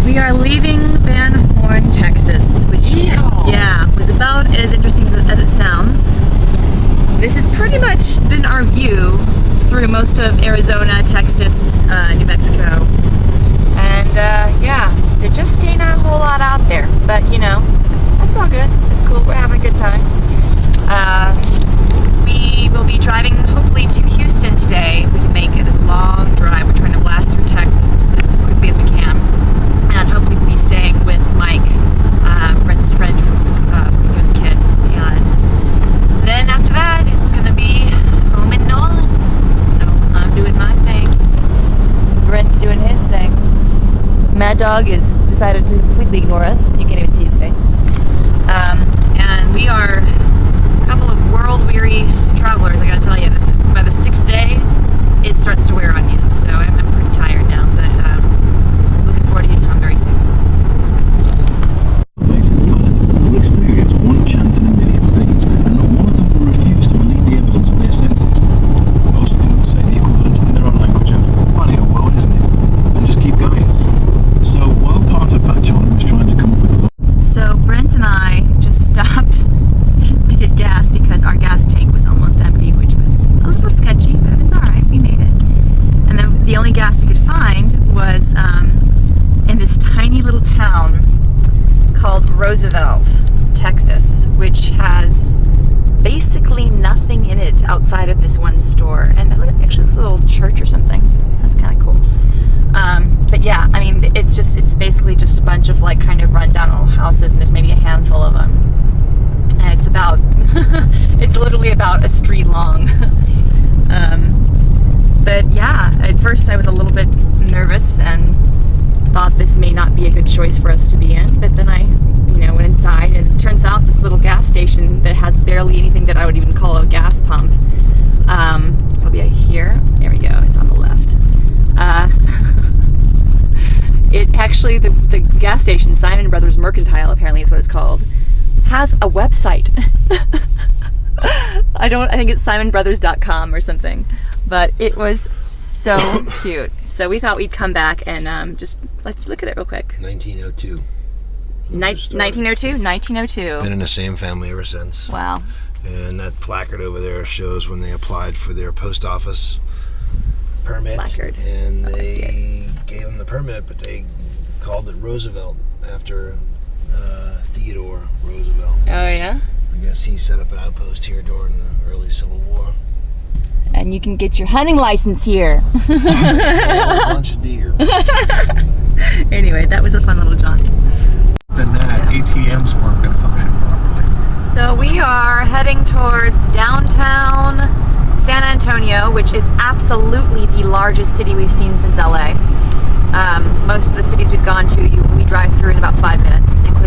We are leaving Van Horn, Texas, which was about as interesting as it sounds. This has pretty much been our view through most of Arizona, Texas, New Mexico. And there just ain't a whole lot out there. But you know, that's all good. It's cool. We're having a good time. We will be driving hopefully to Houston today if we can make it. This long drive. We're trying to blast through Texas as quickly as we can. And hopefully we'll be staying with Mike, Brent's friend from when he was a kid. And then after that, it's going to be home in New Orleans. So I'm doing my thing. Brent's doing his thing. Mad Dog has decided to completely ignore us. You can't even see his face. And we are a couple of world-weary travelers, I gotta tell you. By the 6th day, it starts to wear on you. So I'm pretty tired now, but looking forward to getting home very soon. Face of the planet will experience one chance in a million things, and not one of them will refuse to believe the evidence of their senses. Most of them will say the equivalent in their own language of, funny old world, isn't it? And just keep going. So while part of Fat Charlie was trying to come up with the... So Brent and I just stopped to get gas because our gas tank was almost empty, which was a little sketchy, but it's alright, we made it. And then the only gas we could find was in this tiny little town called Roosevelt, Texas, which has basically nothing in it outside of this one store. And that was actually a little church or something. That's kind of cool. But yeah, I mean, it's basically just a bunch of like kind of rundown old houses, and there's maybe a handful of them. And it's about, it's literally about a street long. But yeah, at first I was a little bit nervous and thought this may not be a good choice for us to be in. But then I, went inside, and it turns out this little gas station that has barely anything that I would even call a gas pump. It'll be here. There we go. It's on the left. It actually, the gas station, Simon Brothers Mercantile, apparently is what it's called, has a website. I think it's simonbrothers.com or something, but it was so cute. So we thought we'd come back and just let's look at it real quick. 1902. 1902. Been in the same family ever since. Wow. And that placard over there shows when they applied for their post office permit. Placard. And they gave them the permit, but they called it Roosevelt after Theodore Roosevelt. Oh, yeah? I guess he set up an outpost here during the early Civil War. And you can get your hunting license here. A bunch of deer. Anyway, that was a fun little jaunt. Then that ATMs weren't going to function properly. So we are heading towards downtown San Antonio, which is absolutely the largest city we've seen since LA. Most of the cities we've gone to, we drive through in about 5 minutes, including